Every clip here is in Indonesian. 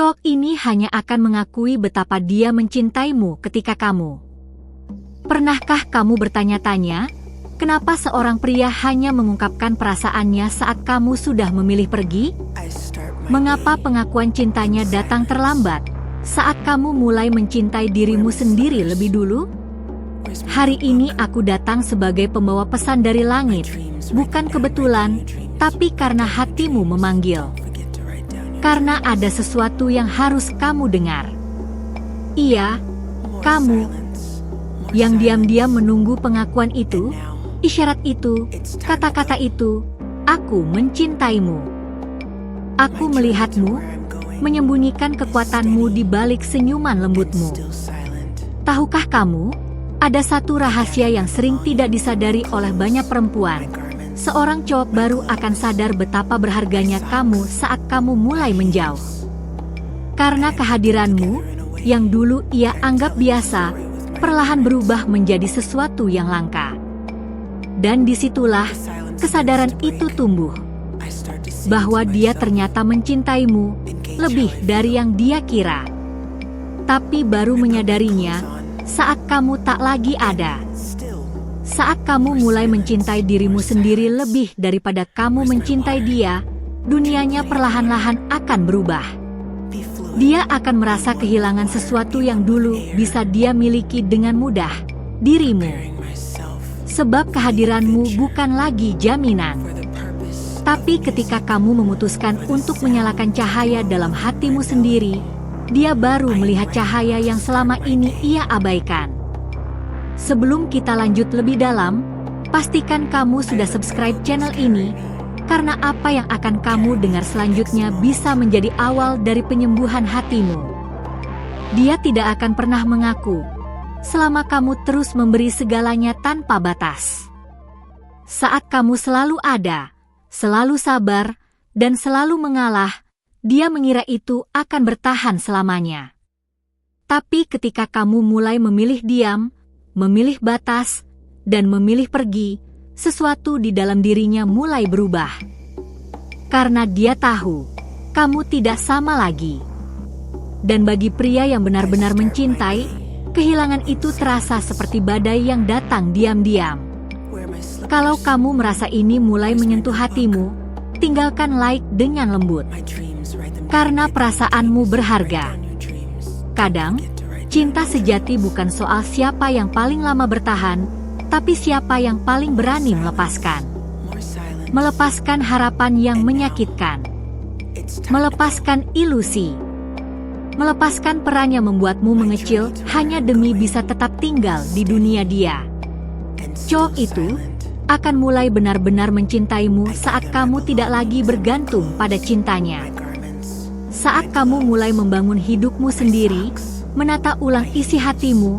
Cowok ini hanya akan mengakui betapa dia mencintaimu ketika kamu. Pernahkah kamu bertanya-tanya, kenapa seorang pria hanya mengungkapkan perasaannya saat kamu sudah memilih pergi? Mengapa pengakuan cintanya datang terlambat saat kamu mulai mencintai dirimu sendiri lebih dulu? Hari ini aku datang sebagai pembawa pesan dari langit, bukan kebetulan, tapi karena hatimu memanggil. Karena ada sesuatu yang harus kamu dengar. Iya, kamu yang diam-diam menunggu pengakuan itu, isyarat itu, kata-kata itu, aku mencintaimu. Aku melihatmu, menyembunyikan kekuatanmu di balik senyuman lembutmu. Tahukah kamu, ada satu rahasia yang sering tidak disadari oleh banyak perempuan. Seorang cowok baru akan sadar betapa berharganya kamu saat kamu mulai menjauh. Karena kehadiranmu, yang dulu ia anggap biasa, perlahan berubah menjadi sesuatu yang langka. Dan disitulah, kesadaran itu tumbuh. Bahwa dia ternyata mencintaimu, lebih dari yang dia kira. Tapi baru menyadarinya, saat kamu tak lagi ada. Saat kamu mulai mencintai dirimu sendiri lebih daripada kamu mencintai dia, dunianya perlahan-lahan akan berubah. Dia akan merasa kehilangan sesuatu yang dulu bisa dia miliki dengan mudah, dirimu. Sebab kehadiranmu bukan lagi jaminan. Tapi ketika kamu memutuskan untuk menyalakan cahaya dalam hatimu sendiri, dia baru melihat cahaya yang selama ini ia abaikan. Sebelum kita lanjut lebih dalam, pastikan kamu sudah subscribe channel ini, karena apa yang akan kamu dengar selanjutnya bisa menjadi awal dari penyembuhan hatimu. Dia tidak akan pernah mengaku, selama kamu terus memberi segalanya tanpa batas. Saat kamu selalu ada, selalu sabar, dan selalu mengalah, dia mengira itu akan bertahan selamanya. Tapi ketika kamu mulai memilih diam, memilih batas, dan memilih pergi, sesuatu di dalam dirinya mulai berubah. Karena dia tahu, kamu tidak sama lagi. Dan bagi pria yang benar-benar mencintai, kehilangan itu terasa seperti badai yang datang diam-diam. Kalau kamu merasa ini mulai menyentuh hatimu, tinggalkan like dengan lembut. Karena perasaanmu berharga. Kadang, cinta sejati bukan soal siapa yang paling lama bertahan, tapi siapa yang paling berani melepaskan. Melepaskan harapan yang menyakitkan. Melepaskan ilusi. Melepaskan peran yang membuatmu mengecil hanya demi bisa tetap tinggal di dunia dia. Cowok itu akan mulai benar-benar mencintaimu saat kamu tidak lagi bergantung pada cintanya. Saat kamu mulai membangun hidupmu sendiri, menata ulang isi hatimu,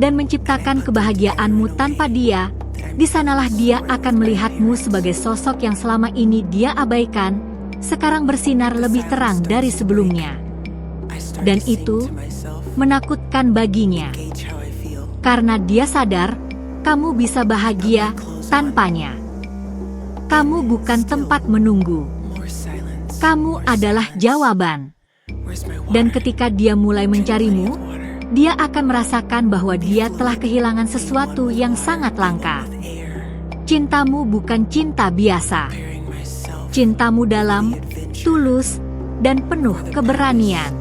dan menciptakan kebahagiaanmu tanpa dia, di sanalah dia akan melihatmu sebagai sosok yang selama ini dia abaikan, sekarang bersinar lebih terang dari sebelumnya. Dan itu menakutkan baginya. Karena dia sadar, kamu bisa bahagia tanpanya. Kamu bukan tempat menunggu. Kamu adalah jawaban. Dan ketika dia mulai mencarimu, dia akan merasakan bahwa dia telah kehilangan sesuatu yang sangat langka. Cintamu bukan cinta biasa. Cintamu dalam, tulus, dan penuh keberanian.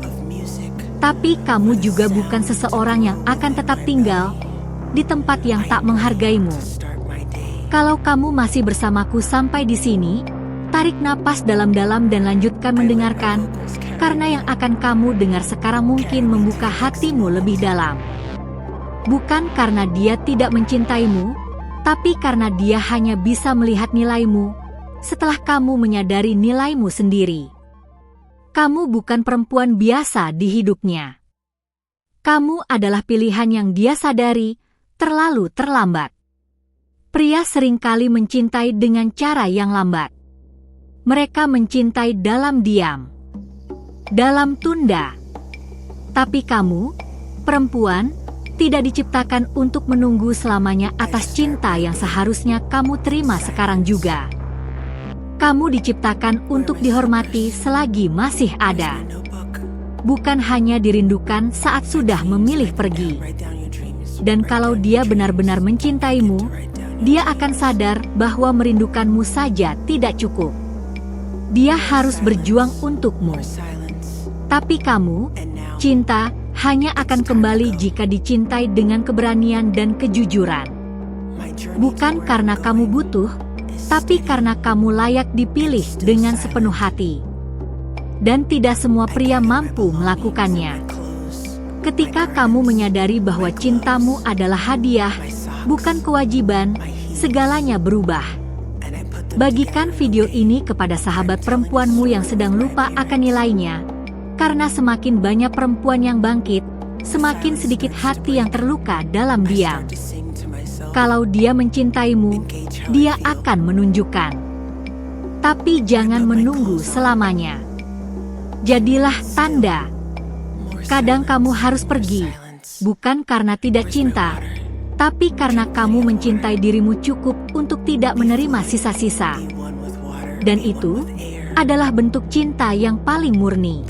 Tapi kamu juga bukan seseorang yang akan tetap tinggal di tempat yang tak menghargaimu. Kalau kamu masih bersamaku sampai di sini, tarik napas dalam-dalam dan lanjutkan mendengarkan, karena yang akan kamu dengar sekarang mungkin membuka hatimu lebih dalam. Bukan karena dia tidak mencintaimu, tapi karena dia hanya bisa melihat nilaimu setelah kamu menyadari nilaimu sendiri. Kamu bukan perempuan biasa di hidupnya. Kamu adalah pilihan yang dia sadari terlalu terlambat. Pria seringkali mencintai dengan cara yang lambat. Mereka mencintai dalam diam, dalam tunda. Tapi kamu, perempuan, tidak diciptakan untuk menunggu selamanya atas cinta yang seharusnya kamu terima sekarang juga. Kamu diciptakan untuk dihormati selagi masih ada. bukan hanya dirindukan saat sudah memilih pergi. Dan kalau dia benar-benar mencintaimu, dia akan sadar bahwa merindukanmu saja tidak cukup. Dia harus berjuang untukmu. Tapi kamu, cinta, hanya akan kembali jika dicintai dengan keberanian dan kejujuran. Bukan karena kamu butuh, tapi karena kamu layak dipilih dengan sepenuh hati. Dan tidak semua pria mampu melakukannya. Ketika kamu menyadari bahwa cintamu adalah hadiah, bukan kewajiban, segalanya berubah. Bagikan video ini kepada sahabat perempuanmu yang sedang lupa akan nilainya, karena semakin banyak perempuan yang bangkit, semakin sedikit hati yang terluka dalam diam. Kalau dia mencintaimu, dia akan menunjukkan. Tapi jangan menunggu selamanya. Jadilah tanda. Kadang kamu harus pergi, bukan karena tidak cinta, tapi karena kamu mencintai dirimu cukup untuk tidak menerima sisa-sisa. Dan itu adalah bentuk cinta yang paling murni.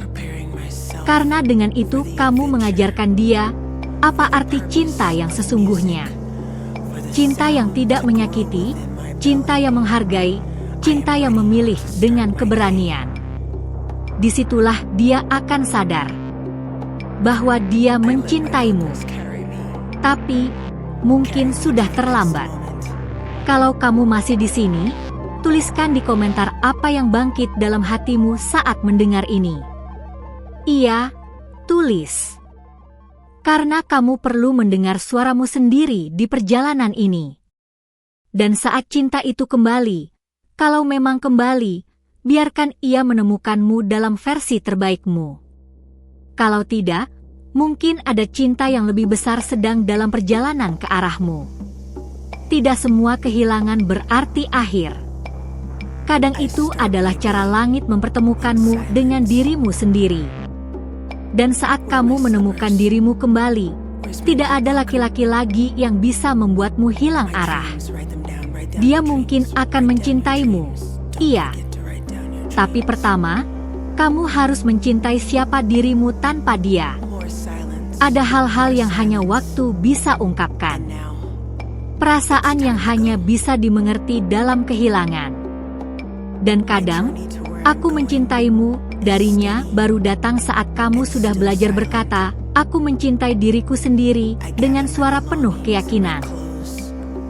Karena dengan itu kamu mengajarkan dia apa arti cinta yang sesungguhnya. Cinta yang tidak menyakiti, cinta yang menghargai, cinta yang memilih dengan keberanian. Disitulah dia akan sadar bahwa dia mencintaimu. Tapi mungkin sudah terlambat. Kalau kamu masih di sini, tuliskan di komentar apa yang bangkit dalam hatimu saat mendengar ini. Iya, tulis. Karena kamu perlu mendengar suaramu sendiri di perjalanan ini. Dan saat cinta itu kembali, kalau memang kembali, biarkan ia menemukanmu dalam versi terbaikmu. Kalau tidak, mungkin ada cinta yang lebih besar sedang dalam perjalanan ke arahmu. Tidak semua kehilangan berarti akhir. Kadang itu adalah cara langit mempertemukanmu dengan dirimu sendiri. Dan saat kamu menemukan dirimu kembali, tidak ada laki-laki lagi yang bisa membuatmu hilang arah. Dia mungkin akan mencintaimu, iya. Tapi pertama, kamu harus mencintai siapa dirimu tanpa dia. Ada hal-hal yang hanya waktu bisa ungkapkan. Perasaan yang hanya bisa dimengerti dalam kehilangan. Dan kadang, aku mencintaimu, darinya baru datang saat kamu sudah belajar berkata, aku mencintai diriku sendiri dengan suara penuh keyakinan.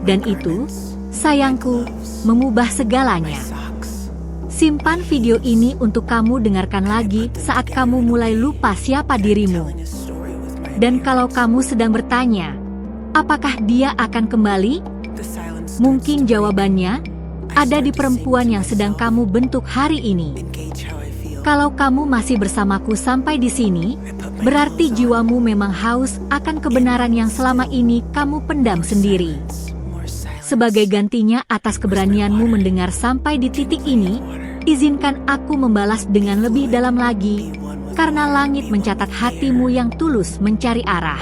Dan itu, sayangku, mengubah segalanya. Simpan video ini untuk kamu dengarkan lagi saat kamu mulai lupa siapa dirimu. Dan kalau kamu sedang bertanya, apakah dia akan kembali? Mungkin jawabannya ada di perempuan yang sedang kamu bentuk hari ini. Kalau kamu masih bersamaku sampai di sini, berarti jiwamu memang haus akan kebenaran yang selama ini kamu pendam sendiri. Sebagai gantinya atas keberanianmu mendengar sampai di titik ini, izinkan aku membalas dengan lebih dalam lagi, karena langit mencatat hatimu yang tulus mencari arah.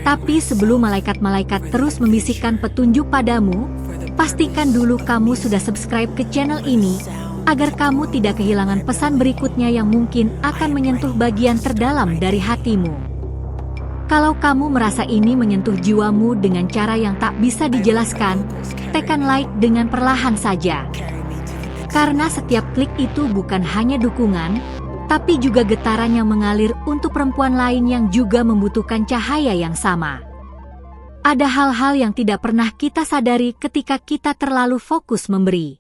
Tapi sebelum malaikat-malaikat terus membisikkan petunjuk padamu, pastikan dulu kamu sudah subscribe ke channel ini, agar kamu tidak kehilangan pesan berikutnya yang mungkin akan menyentuh bagian terdalam dari hatimu. Kalau kamu merasa ini menyentuh jiwamu dengan cara yang tak bisa dijelaskan, tekan like dengan perlahan saja. Karena setiap klik itu bukan hanya dukungan, tapi juga getaran yang mengalir untuk perempuan lain yang juga membutuhkan cahaya yang sama. Ada hal-hal yang tidak pernah kita sadari ketika kita terlalu fokus memberi.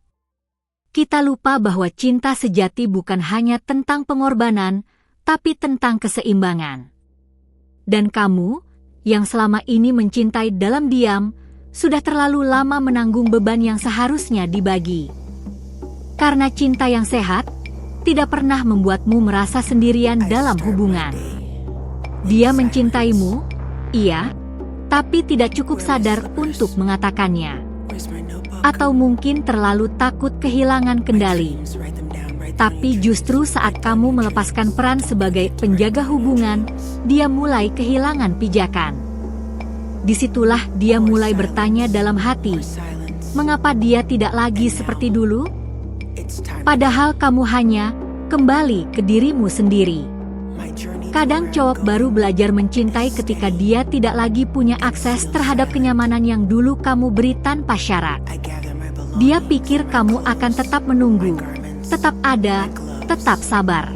Kita lupa bahwa cinta sejati bukan hanya tentang pengorbanan, tapi tentang keseimbangan. Dan kamu, yang selama ini mencintai dalam diam, sudah terlalu lama menanggung beban yang seharusnya dibagi. Karena cinta yang sehat, tidak pernah membuatmu merasa sendirian dalam hubungan. Dia mencintaimu, iya, tapi tidak cukup sadar untuk mengatakannya. Atau mungkin terlalu takut kehilangan kendali. Tapi justru saat kamu melepaskan peran sebagai penjaga hubungan, dia mulai kehilangan pijakan. Disitulah dia mulai bertanya dalam hati, mengapa dia tidak lagi seperti dulu? Padahal kamu hanya kembali ke dirimu sendiri. Kadang cowok baru belajar mencintai ketika dia tidak lagi punya akses terhadap kenyamanan yang dulu kamu beri tanpa syarat. Dia pikir kamu akan tetap menunggu, tetap ada, tetap sabar.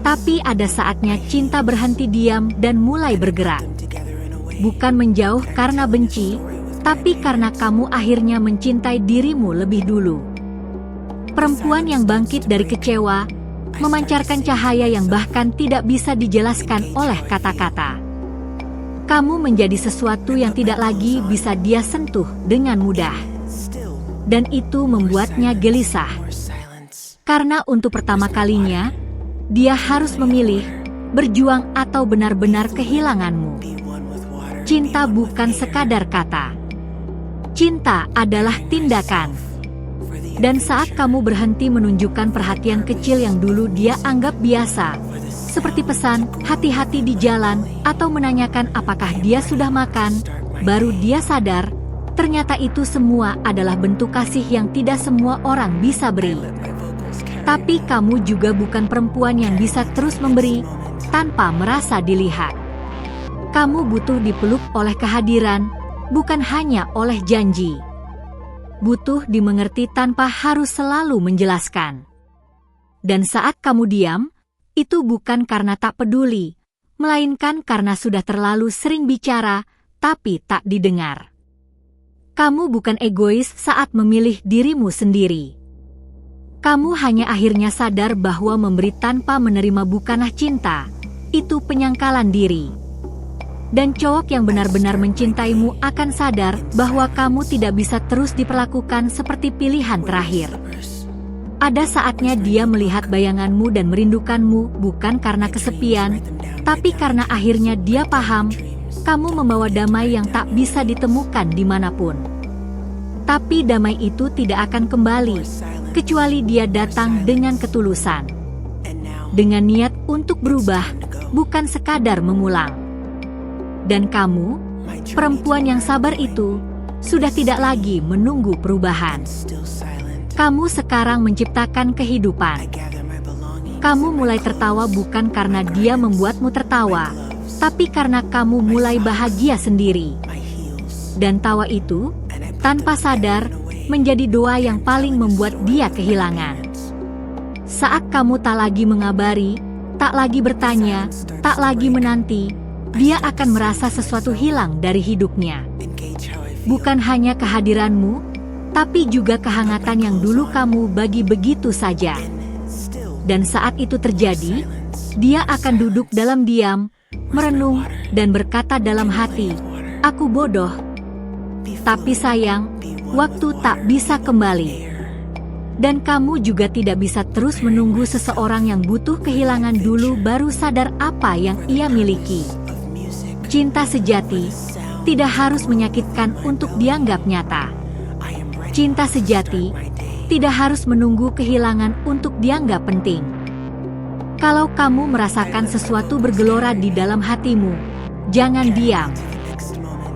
Tapi ada saatnya cinta berhenti diam dan mulai bergerak. Bukan menjauh karena benci, tapi karena kamu akhirnya mencintai dirimu lebih dulu. Perempuan yang bangkit dari kecewa, memancarkan cahaya yang bahkan tidak bisa dijelaskan oleh kata-kata. Kamu menjadi sesuatu yang tidak lagi bisa dia sentuh dengan mudah. Dan itu membuatnya gelisah. Karena untuk pertama kalinya, dia harus memilih, berjuang atau benar-benar kehilanganmu. Cinta bukan sekadar kata. Cinta adalah tindakan. Dan saat kamu berhenti menunjukkan perhatian kecil yang dulu dia anggap biasa, seperti pesan, hati-hati di jalan, atau menanyakan apakah dia sudah makan, baru dia sadar, ternyata itu semua adalah bentuk kasih yang tidak semua orang bisa beri. Tapi kamu juga bukan perempuan yang bisa terus memberi, tanpa merasa dilihat. Kamu butuh dipeluk oleh kehadiran, bukan hanya oleh janji. Butuh dimengerti tanpa harus selalu menjelaskan. Dan saat kamu diam, itu bukan karena tak peduli, melainkan karena sudah terlalu sering bicara, tapi tak didengar. Kamu bukan egois saat memilih dirimu sendiri. Kamu hanya akhirnya sadar bahwa memberi tanpa menerima bukanlah cinta, itu penyangkalan diri. Dan cowok yang benar-benar mencintaimu akan sadar bahwa kamu tidak bisa terus diperlakukan seperti pilihan terakhir. Ada saatnya dia melihat bayanganmu dan merindukanmu bukan karena kesepian, tapi karena akhirnya dia paham, kamu membawa damai yang tak bisa ditemukan dimanapun. Tapi damai itu tidak akan kembali, kecuali dia datang dengan ketulusan. Dengan niat untuk berubah, bukan sekadar mengulang. Dan kamu, perempuan yang sabar itu, sudah tidak lagi menunggu perubahan. Kamu sekarang menciptakan kehidupan. Kamu mulai tertawa bukan karena dia membuatmu tertawa, tapi karena kamu mulai bahagia sendiri. Dan tawa itu, tanpa sadar, menjadi doa yang paling membuat dia kehilangan. Saat kamu tak lagi mengabari, tak lagi bertanya, tak lagi menanti, dia akan merasa sesuatu hilang dari hidupnya. Bukan hanya kehadiranmu, tapi juga kehangatan yang dulu kamu bagi begitu saja. Dan saat itu terjadi, dia akan duduk dalam diam, merenung, dan berkata dalam hati, "Aku bodoh. Tapi sayang, waktu tak bisa kembali." Dan kamu juga tidak bisa terus menunggu seseorang yang butuh kehilangan dulu baru sadar apa yang ia miliki. Cinta sejati tidak harus menyakitkan untuk dianggap nyata. Cinta sejati tidak harus menunggu kehilangan untuk dianggap penting. Kalau kamu merasakan sesuatu bergelora di dalam hatimu, jangan diam.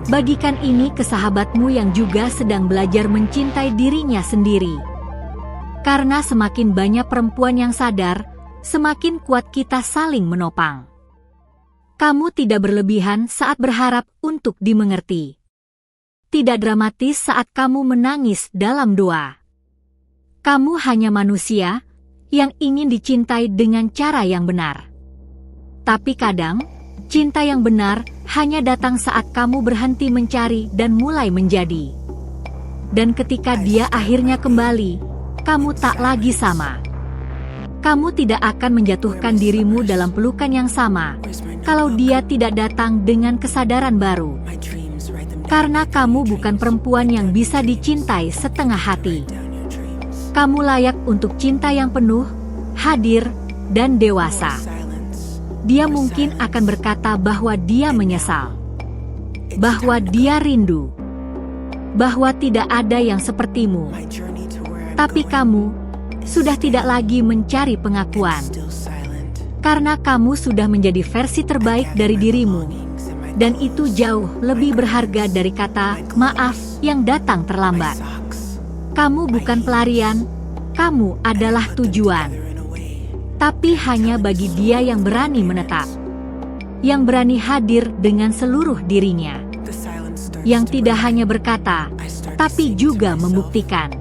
Bagikan ini ke sahabatmu yang juga sedang belajar mencintai dirinya sendiri. Karena semakin banyak perempuan yang sadar, semakin kuat kita saling menopang. Kamu tidak berlebihan saat berharap untuk dimengerti. Tidak dramatis saat kamu menangis dalam doa. Kamu hanya manusia yang ingin dicintai dengan cara yang benar. Tapi kadang, cinta yang benar hanya datang saat kamu berhenti mencari dan mulai menjadi. Dan ketika dia akhirnya kembali, kamu tak lagi sama. Kamu tidak akan menjatuhkan dirimu dalam pelukan yang sama, kalau dia tidak datang dengan kesadaran baru. Karena kamu bukan perempuan yang bisa dicintai setengah hati. Kamu layak untuk cinta yang penuh, hadir, dan dewasa. Dia mungkin akan berkata bahwa dia menyesal, bahwa dia rindu, bahwa tidak ada yang sepertimu. Tapi kamu sudah tidak lagi mencari pengakuan. Karena kamu sudah menjadi versi terbaik dari dirimu. Dan itu jauh lebih berharga dari kata maaf yang datang terlambat. Kamu bukan pelarian, kamu adalah tujuan. tapi hanya bagi dia yang berani menetap, yang berani hadir dengan seluruh dirinya, yang tidak hanya berkata, tapi juga membuktikan.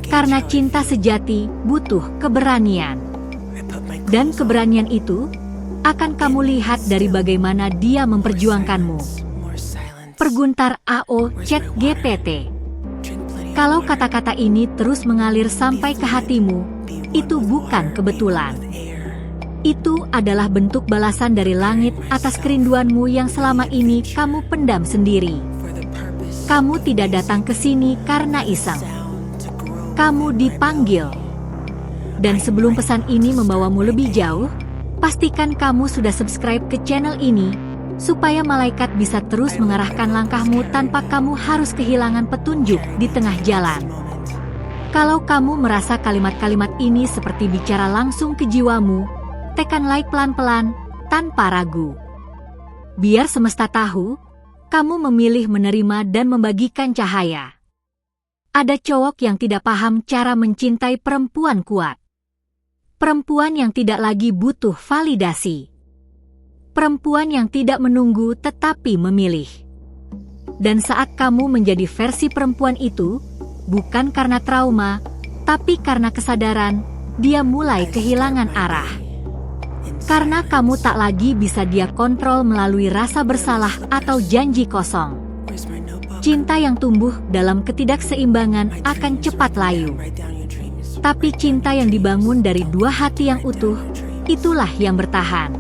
Karena cinta sejati butuh keberanian. Dan keberanian itu akan kamu lihat dari bagaimana dia memperjuangkanmu. Perguntar AO ChatGPT. Kalau kata-kata ini terus mengalir sampai ke hatimu, itu bukan kebetulan. Itu adalah bentuk balasan dari langit atas kerinduanmu yang selama ini kamu pendam sendiri. Kamu tidak datang ke sini karena iseng. Kamu dipanggil. Dan sebelum pesan ini membawamu lebih jauh, pastikan kamu sudah subscribe ke channel ini, supaya malaikat bisa terus mengarahkan langkahmu tanpa kamu harus kehilangan petunjuk di tengah jalan. Kalau kamu merasa kalimat-kalimat ini seperti bicara langsung ke jiwamu, tekan like pelan-pelan, tanpa ragu. Biar semesta tahu, kamu memilih menerima dan membagikan cahaya. Ada cowok yang tidak paham cara mencintai perempuan kuat. Perempuan yang tidak lagi butuh validasi. Perempuan yang tidak menunggu tetapi memilih. Dan saat kamu menjadi versi perempuan itu, bukan karena trauma, tapi karena kesadaran, dia mulai kehilangan arah. Karena kamu tak lagi bisa dia kontrol melalui rasa bersalah atau janji kosong. Cinta yang tumbuh dalam ketidakseimbangan akan cepat layu. Tapi cinta yang dibangun dari dua hati yang utuh, itulah yang bertahan.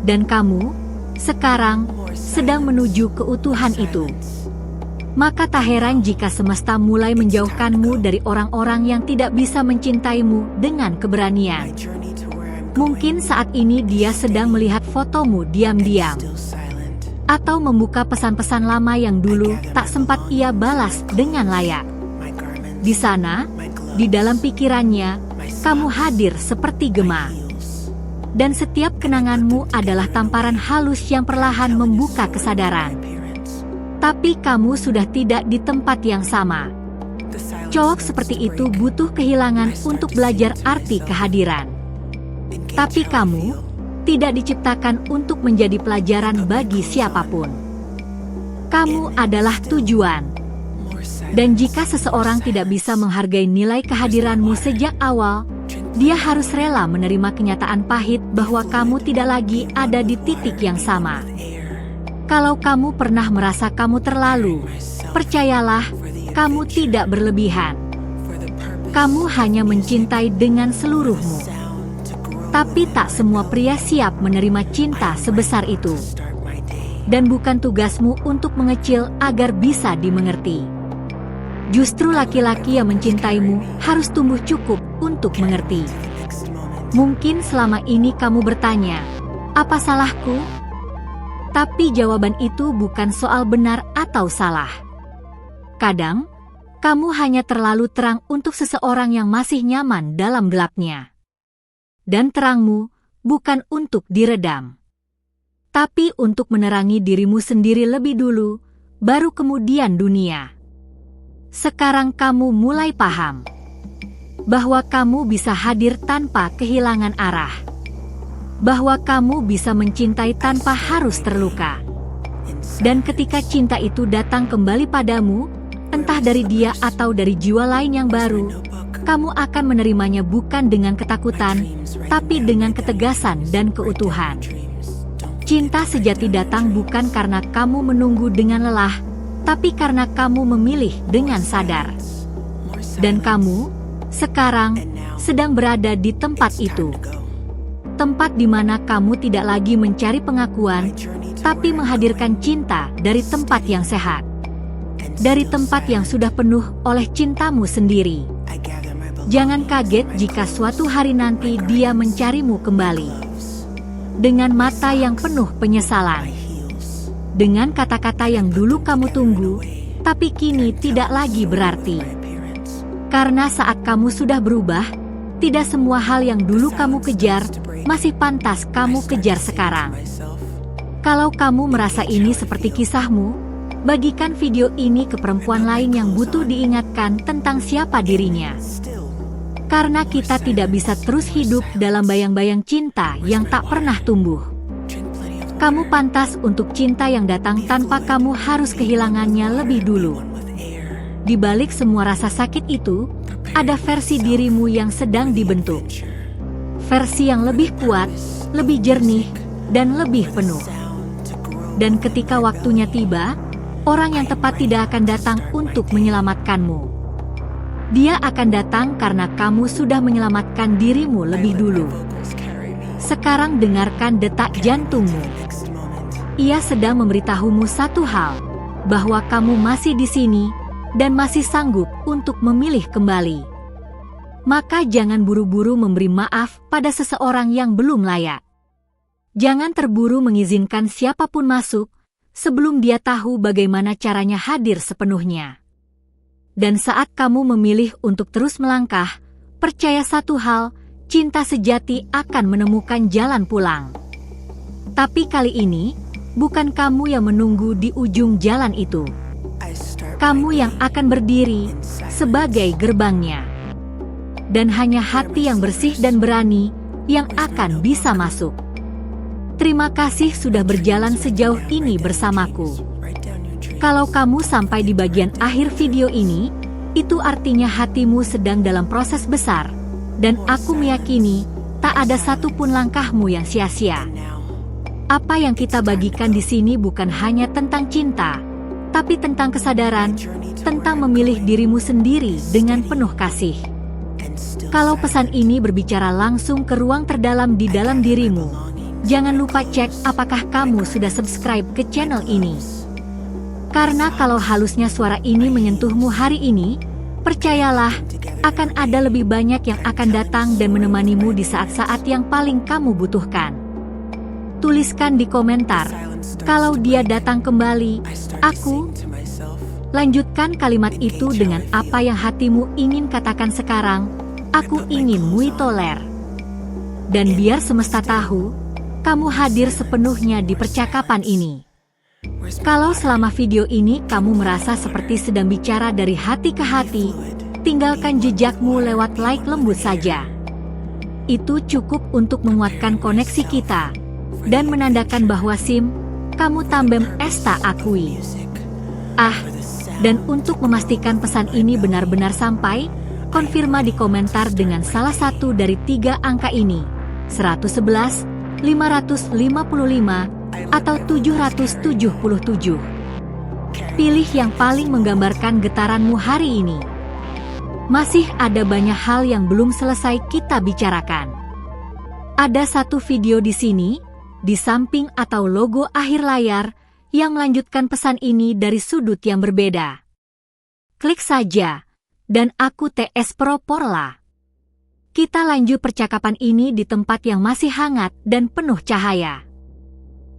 Dan kamu, sekarang, sedang menuju keutuhan itu. Maka tak heran jika semesta mulai menjauhkanmu dari orang-orang yang tidak bisa mencintaimu dengan keberanian. Mungkin saat ini dia sedang melihat fotomu diam-diam. Atau membuka pesan-pesan lama yang dulu tak sempat ia balas dengan layak. Di sana, di dalam pikirannya, kamu hadir seperti gema. Dan setiap kenanganmu adalah tamparan halus yang perlahan membuka kesadaran. Tapi kamu sudah tidak di tempat yang sama. Cowok seperti itu butuh kehilangan untuk belajar arti kehadiran. Tapi kamu tidak diciptakan untuk menjadi pelajaran bagi siapapun. Kamu adalah tujuan. Dan jika seseorang tidak bisa menghargai nilai kehadiranmu sejak awal, dia harus rela menerima kenyataan pahit bahwa kamu tidak lagi ada di titik yang sama. Kalau kamu pernah merasa kamu terlalu, percayalah, kamu tidak berlebihan. Kamu hanya mencintai dengan seluruhmu. Tapi tak semua pria siap menerima cinta sebesar itu. Dan bukan tugasmu untuk mengecil agar bisa dimengerti. Justru laki-laki yang mencintaimu harus tumbuh cukup untuk mengerti. Mungkin selama ini kamu bertanya, apa salahku? Tapi jawaban itu bukan soal benar atau salah. Kadang, kamu hanya terlalu terang untuk seseorang yang masih nyaman dalam gelapnya. Dan terangmu bukan untuk diredam, tapi untuk menerangi dirimu sendiri lebih dulu, baru kemudian dunia. Sekarang kamu mulai paham bahwa kamu bisa hadir tanpa kehilangan arah, bahwa kamu bisa mencintai tanpa harus terluka. Dan ketika cinta itu datang kembali padamu, entah dari dia atau dari jiwa lain yang baru, kamu akan menerimanya bukan dengan ketakutan, tapi dengan ketegasan dan keutuhan. Cinta sejati datang bukan karena kamu menunggu dengan lelah, tapi karena kamu memilih dengan sadar. Dan kamu, sekarang, sedang berada di tempat itu. Tempat di mana kamu tidak lagi mencari pengakuan, tapi menghadirkan cinta dari tempat yang sehat. Dari tempat yang sudah penuh oleh cintamu sendiri. Jangan kaget jika suatu hari nanti dia mencarimu kembali. Dengan mata yang penuh penyesalan. Dengan kata-kata yang dulu kamu tunggu, tapi kini tidak lagi berarti. Karena saat kamu sudah berubah, tidak semua hal yang dulu kamu kejar, masih pantas kamu kejar sekarang. Kalau kamu merasa ini seperti kisahmu, bagikan video ini ke perempuan lain yang butuh diingatkan tentang siapa dirinya. Karena kita tidak bisa terus hidup dalam bayang-bayang cinta yang tak pernah tumbuh. Kamu pantas untuk cinta yang datang tanpa kamu harus kehilangannya lebih dulu. Di balik semua rasa sakit itu, ada versi dirimu yang sedang dibentuk. Versi yang lebih kuat, lebih jernih, dan lebih penuh. Dan ketika waktunya tiba, orang yang tepat tidak akan datang untuk menyelamatkanmu. Dia akan datang karena kamu sudah menyelamatkan dirimu lebih dulu. Sekarang dengarkan detak jantungmu. Ia sedang memberitahumu satu hal, bahwa kamu masih di sini dan masih sanggup untuk memilih kembali. Maka jangan buru-buru memberi maaf pada seseorang yang belum layak. Jangan terburu mengizinkan siapapun masuk sebelum dia tahu bagaimana caranya hadir sepenuhnya. Dan saat kamu memilih untuk terus melangkah, percaya satu hal, cinta sejati akan menemukan jalan pulang. Tapi kali ini, bukan kamu yang menunggu di ujung jalan itu. Kamu yang akan berdiri sebagai gerbangnya. Dan hanya hati yang bersih dan berani yang akan bisa masuk. Terima kasih sudah berjalan sejauh ini bersamaku. Kalau kamu sampai di bagian akhir video ini, itu artinya hatimu sedang dalam proses besar, dan aku meyakini tak ada satupun langkahmu yang sia-sia. Apa yang kita bagikan di sini bukan hanya tentang cinta, tapi tentang kesadaran, tentang memilih dirimu sendiri dengan penuh kasih. Kalau pesan ini berbicara langsung ke ruang terdalam di dalam dirimu, jangan lupa cek apakah kamu sudah subscribe ke channel ini. Karena kalau halusnya suara ini menyentuhmu hari ini, percayalah, akan ada lebih banyak yang akan datang dan menemanimu di saat-saat yang paling kamu butuhkan. Tuliskan di komentar, kalau dia datang kembali, aku. Lanjutkan kalimat itu dengan apa yang hatimu ingin katakan sekarang, aku ingin muy toler. Dan biar semesta tahu, kamu hadir sepenuhnya di percakapan ini. Kalau selama video ini kamu merasa seperti sedang bicara dari hati ke hati, tinggalkan jejakmu lewat like lembut saja. Itu cukup untuk menguatkan koneksi kita, dan menandakan bahwa kamu também esta akui. Dan untuk memastikan pesan ini benar-benar sampai, konfirma di komentar dengan salah satu dari 3 angka ini, 111, 555, atau 777. Pilih yang paling menggambarkan getaranmu hari ini. Masih ada banyak hal yang belum selesai kita bicarakan. Ada satu video di sini, di samping atau logo akhir layar, yang melanjutkan pesan ini dari sudut yang berbeda. Klik saja, dan aku TS Proporla. Kita lanjut percakapan ini di tempat yang masih hangat dan penuh cahaya.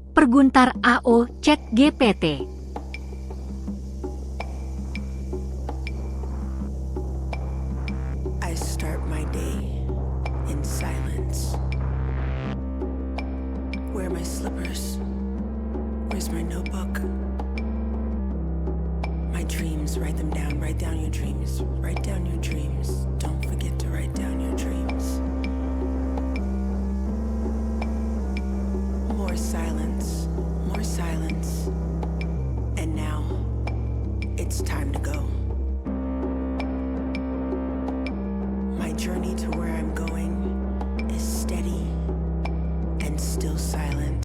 Perguntar AO ChatGPT. I start my day in silence. Where are my slippers? Where's my notebook? My dreams, write them down. Write down your dreams. Write down your dreams. Don't forget to write down your dreams. More silence. More silence. And now, it's time to go. My journey to where I'm going is steady and still silent.